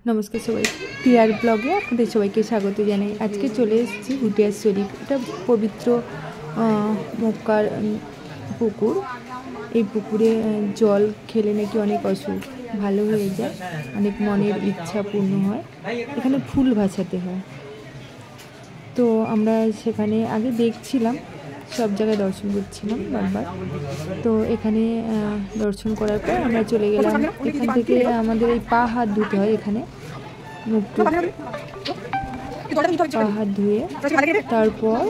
নমস্কার সবাই, টিআর ব্লগে আপনাদের সবাইকে স্বাগত জানাই। আজকে চলে এসেছি হুটিয়া শরীফ। এটা পবিত্র মক্কার পুকুর। এই পুকুরে জল খেলে নাকি অনেক অসুখ ভালো হয়ে যায়, অনেক মনের ইচ্ছা পূর্ণ হয়। এখানে ফুল ভাসাতে হয়। তো আমরা সেখানে আগে দেখছিলাম, সব জায়গায় দর্শন করছিলাম বারবার। তো এখানে দর্শন করার পর আমরা চলে গেলাম। এখান থেকে আমাদের এই পা হাত ধুতে হয়, এখানে মুখ পা হাত ধুয়ে তারপর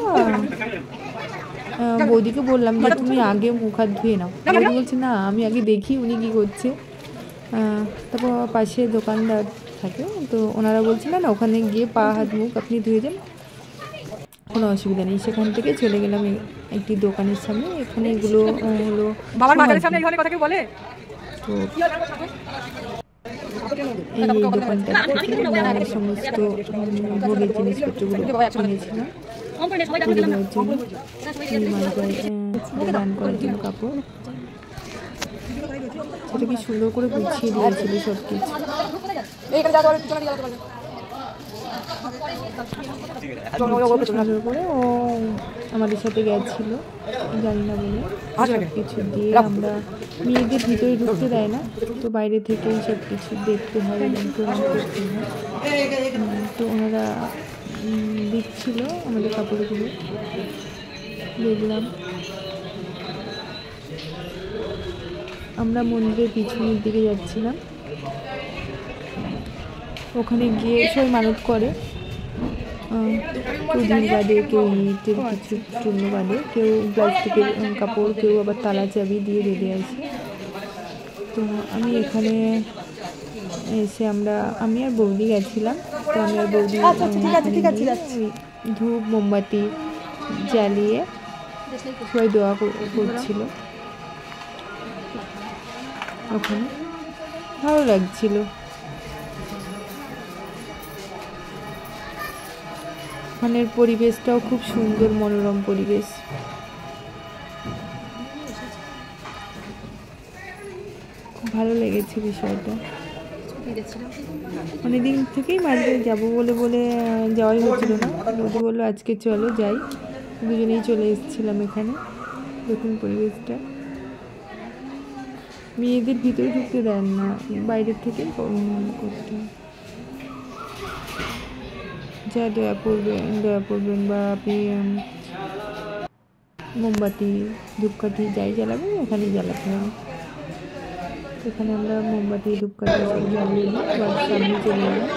বৌদিকে বললাম যে তুমি আগে মুখ হাত ধুয়ে নাও। বৌদি বলছে না, আমি আগে দেখি উনি কী করছে। তারপর পাশে দোকানদার থাকে, তো ওনারা বলছে না ওখানে গিয়ে পা হাত মুখ আপনি ধুয়ে যান, কোনো অসুবিধা নেই। সেখান থেকে চলে গেলাম একটি দোকানের সামনে। এখানে এগুলো হলো তো এই দোকানটা থেকে আমরা সমস্ত ভোগের জিনিসপত্রগুলো কিনেছিলাম পরিবারের জন্য, দান করার জন্য কাপড়। সেটা কি সুন্দর করে গুছিয়ে দিয়েছিল সব কিছু। সুন্দর করে ও আমাদের সাথে গেছিলো, জানি না বলে সব কিছু দিয়ে আমরা মেয়েদের ভিতরে ঢুকতে দেয় না, তো বাইরে থেকেই সব কিছু দেখতে হয় এবং প্রণাম করতে হয়। তো ওনারা দিচ্ছিল আমাদের কাপড়গুলো, দেখলাম। আমরা মন্দিরের পিছনের দিকে যাচ্ছিলাম। ওখানে গিয়ে সবাই মানত করে, কেউ ঢিল বাঁধে, কেউ ইটের কিছু চূর্ণ বাঁধে, কেউ প্লাস্টিকের কাপড়, কেউ আবার তালা চাবি দিয়ে বেঁধে আসে। তো আমি এখানে এসে আমি আর বৌদি গেছিলাম। তো আমি আর বৌদি ধূপ মোমবাতি জ্বালিয়ে সবাই দোয়া করছিল। ওখানে ভালো লাগছিল। ওখানের পরিবেশটাও খুব সুন্দর, মনোরম পরিবেশ। খুব ভালো লেগেছে বিষয়টা। অনেকদিন থেকেই মাঝে যাবো বলে যাওয়াই হচ্ছিল না। বৌদি বললো আজকে চলো যাই, দুজনেই চলে এসেছিলাম এখানে। দেখুন পরিবেশটা, মেয়েদের ভিতরে ঢুকতে দেন না, বাইরের থেকে করতে। যা দয়া করবেন বা আপনি মোমবাতি ধূপকাঠি যাই জ্বালাবেন ওখানে জ্বালাতে হবে। এখানে আমরা মোমবাতি ধূপকাঠি সব জ্বালিয়ে দিই, আবার সামনে চলে এলাম।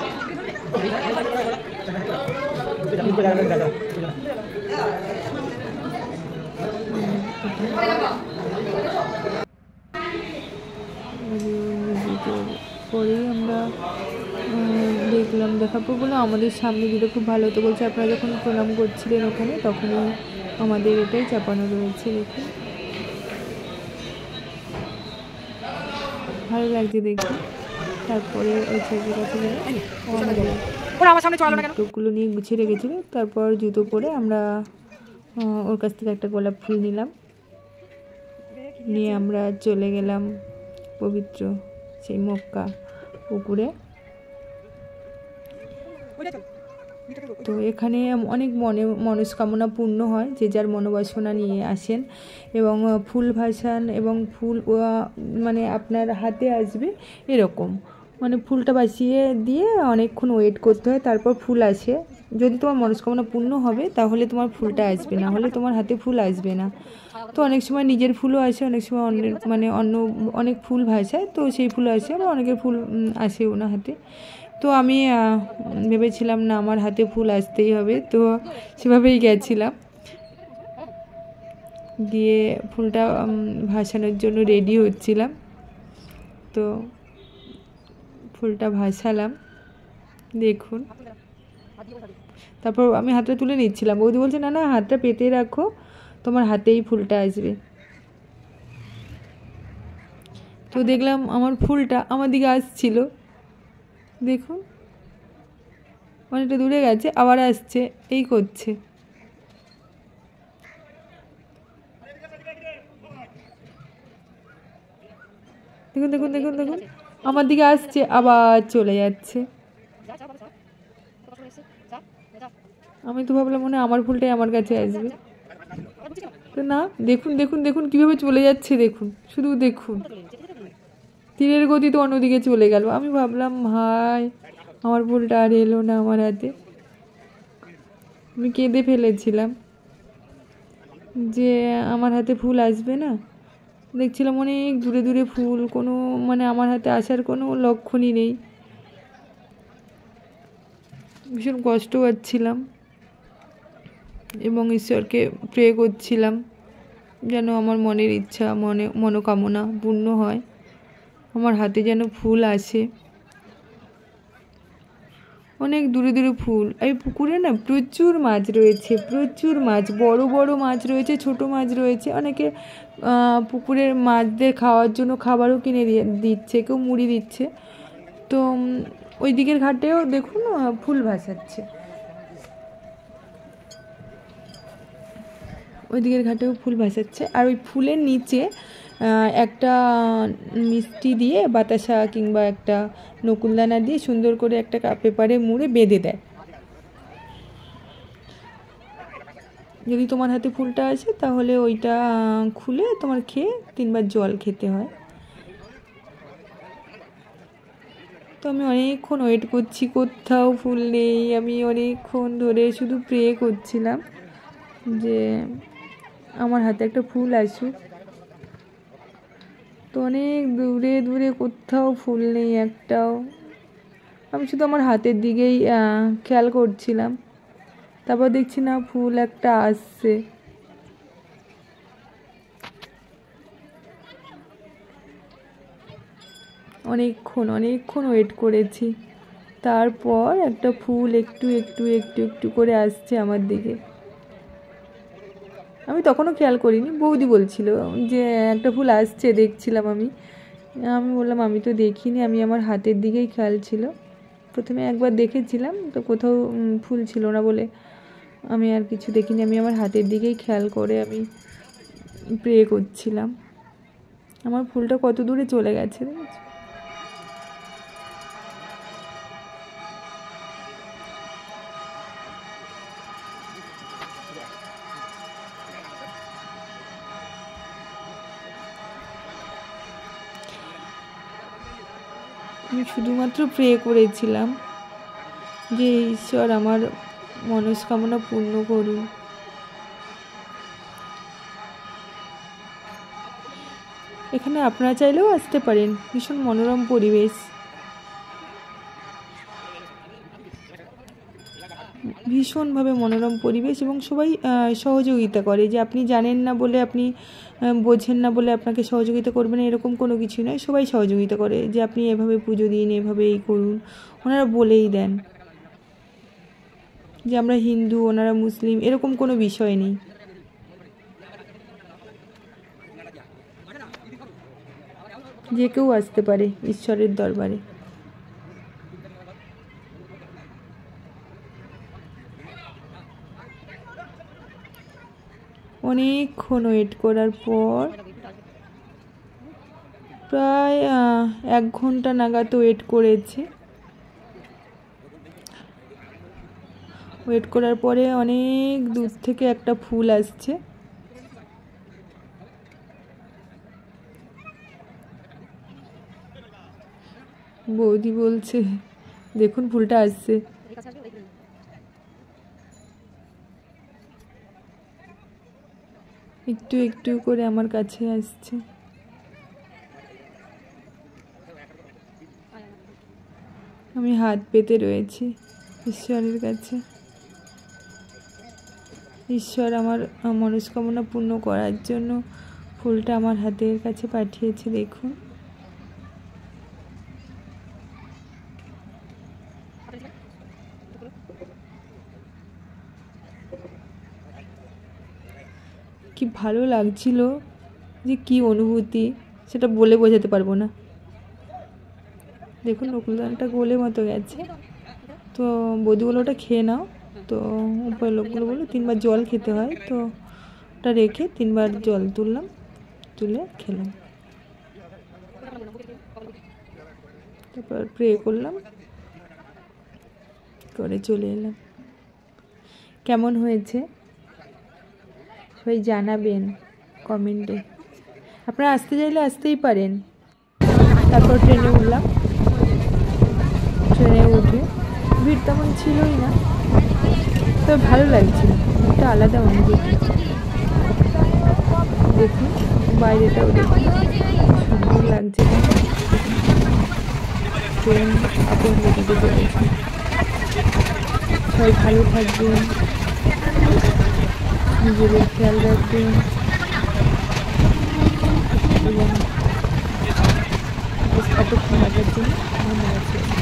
পরেই আমরা দেখলাম, দেখার পর বললাম আমাদের সামনে দিলে খুব ভালো হতো। বলছে আপনারা যখন প্রণাম করছিলেন ওখানে তখনই আমাদের এটাই চাপানো রয়েছে। দেখুন ভালো লাগছে দেখি। তারপরে ওই ছেলের কাছে জুতোগুলো নিয়ে গুছিয়ে রেখেছিল। তারপর জুতো পরে আমরা ওর কাছ থেকে একটা গোলাপ ফুল নিলাম, নিয়ে আমরা চলে গেলাম পবিত্র সেই মক্কা পুকুরে। তো এখানে অনেক মনস্কামনা পূর্ণ হয়, যে যার মনোবাসনা নিয়ে আসেন এবং ফুল ভাসান, এবং ফুল মানে আপনার হাতে আসবে এরকম, মানে ফুলটা ভাসিয়ে দিয়ে অনেকক্ষণ ওয়েট করতে হয়, তারপর ফুল আসে। যদি তোমার মনস্কামনা পূর্ণ হবে তাহলে তোমার ফুলটা আসবে, না হলে তোমার হাতে ফুল আসবে না। তো অনেক সময় নিজের ফুলও আসে, অনেক সময় অন্য অনেক ফুল ভাসায়, তো সেই ফুল আসে, আবার অনেকের ফুল আসেও না হাতে। তো আমি ভেবেছিলাম না আমার হাতে ফুল আসতেই হবে, তো সেভাবেই গেছিলাম। গিয়ে ফুলটা ভাসানোর জন্য রেডি হচ্ছিলাম। তো ফুলটা ভাসালাম, দেখুন। তারপর আমি হাতটা তুলে নিচ্ছিলাম, বৌদি বলছে না হাতটা পেতে রাখো, তোমার হাতেই ফুলটা আসবে। তো দেখলাম আমার ফুলটা আমার দিকে আসছিল, দেখুন অনেকটা দূরে গেছে, আবার আসছে, এই করছে। দেখুন দেখুন দেখুন দেখুন, আমার দিকে আসছে আবার চলে যাচ্ছে। আমি তো ভাবলাম মনে হয় আমার ফুলটাই আমার কাছে আসবে, তো না, দেখুন দেখুন দেখুন কীভাবে চলে যাচ্ছে, দেখুন শুধু দেখুন, তীরের গতি তো অন্যদিকে চলে গেল। আমি ভাবলাম ভাই আমার ফুলটা আর এলো না আমার হাতে, আমি কেঁদে ফেলেছিলাম যে আমার হাতে ফুল আসবে না। দেখছিলাম অনেক দূরে দূরে ফুল, কোনো মানে আমার হাতে আসার কোনো লক্ষণই নেই। ভীষণ কষ্ট পাচ্ছিলাম এবং ঈশ্বরকে প্রে করছিলাম যেন আমার মনের ইচ্ছা মনোকামনা পূর্ণ হয়, আমার হাতে যেন ফুল আসে। অনেক দূরে দূরে ফুল। এই পুকুরে না প্রচুর মাছ রয়েছে, প্রচুর মাছ, বড় বড় মাছ রয়েছে, ছোট মাছ রয়েছে। অনেকে পুকুরের মাছদের খাওয়ার জন্য খাবারও কিনে দিচ্ছে, কেউ মুড়ি দিচ্ছে। তো ওই দিকের ঘাটেও দেখুন ফুল ভাসাচ্ছে, ওই দিকের ঘাটেও ফুল ভাসাচ্ছে। আর ওই ফুলের নিচে একটা মিষ্টি দিয়ে বাতাসা কিংবা একটা নকুলদানা দিয়ে সুন্দর করে একটা পেপারে মুড়ে বেঁধে দেয়। যদি তোমার হাতে ফুলটা আসে তাহলে ওইটা খুলে তোমার খেয়ে 3 বার জল খেতে হয়। তো আমি অনেকক্ষণ ওয়েট করছি, কোথাও ফুল নেই। আমি অনেকক্ষণ ধরে শুধু প্রে করছিলাম যে আমার হাতে একটা ফুল আসুক। তো অনেক দূরে দূরে কোথাও ফুল নেই একটাও। আমি শুধু আমার হাতের দিকেই খেয়াল করছিলাম। তারপর দেখছি না ফুল একটা আসছে। অনেকক্ষণ ওয়েট করেছি। তারপর একটা ফুল একটু একটু একটু একটু করে আসছে আমার দিকে। আমি তখনও খেয়াল করিনি, বৌদি বলছিল যে একটা ফুল আসছে, দেখছিলাম আমি বললাম আমি তো দেখিনি, আমি আমার হাতের দিকেই খেয়াল ছিল। প্রথমে একবার দেখেছিলাম তো কোথাও ফুল ছিল না বলে আমি আর কিছু দেখিনি। আমি আমার হাতের দিকেই খেয়াল করে আমি প্রে করছিলাম। আমার ফুলটা কত দূরে চলে গেছে দেখেছো? আমি শুধুমাত্র প্রে করেছিলাম যে ঈশ্বর আমার মনস্কামনা পূর্ণ করুন। এখানে আপনারা চাইলেও আসতে পারেন, ভীষণ মনোরম পরিবেশ, ভীষণভাবে মনোরম পরিবেশ এবং সবাই সহযোগিতা করে। যে আপনি জানেন না বলে, আপনি বোঝেন না বলে আপনাকে সহযোগিতা করবে না এরকম কোনো কিছু নয়। সবাই সহযোগিতা করে যে আপনি এভাবে পুজো দিন, এভাবে এই করুন, ওনারা বলেই দেন। যে আমরা হিন্দু, ওনারা মুসলিম, এরকম কোনো বিষয় নেই। যে কেউ আসতে পারে ঈশ্বরের দরবারে। অনেকক্ষণ ওয়েট করার পর প্রায় 1 ঘন্টা নাগাদ ওয়েট করেছি। ওয়েট করার পরে অনেক দূর থেকে একটা ফুল আসছে। বৌদি বলছে দেখুন ফুলটা আসছে। একটু একটু করে আমার কাছে আসছে। আমি হাত পেতে রয়েছি ঈশ্বরের কাছে। ঈশ্বর আমার মনস্কামনা পূর্ণ করার জন্য ফুলটা আমার হাতের কাছে পাঠিয়েছে। দেখুন কি ভালো লাগছিল, যে কি অনুভূতি সেটা বলে বোঝাতে পারবো না। দেখুন নকুলদানাটা গোলে মতো গেছে। তো বৌদি বলে ওটা খেয়ে নাও। তো উপরের লোকগুলো বললো 3 বার জল খেতে হয়। তো ওটা রেখে 3 বার জল তুললাম, তুলে খেলাম। তারপর প্রে করলাম, করে চলে এলাম। কেমন হয়েছে সবাই জানাবেন কমেন্টে। আপনারা আসতে চাইলে আসতেই পারেন। তারপর ট্রেনে উঠলাম, ট্রেনে উঠে ভিড় তেমন ছিলই না, তো ভালো লাগছিল, একটা আলাদা অনুভূতি। দেখুন বাইরেটাও দেখুন, সুন্দর লাগছে। ট্রেন আপন গতিতে চলেছে। সবাই ভালো থাকবেন, নিজেদের খেয়াল রাখবেন এবং এতক্ষণ দেখার জন্য ধন্যবাদ।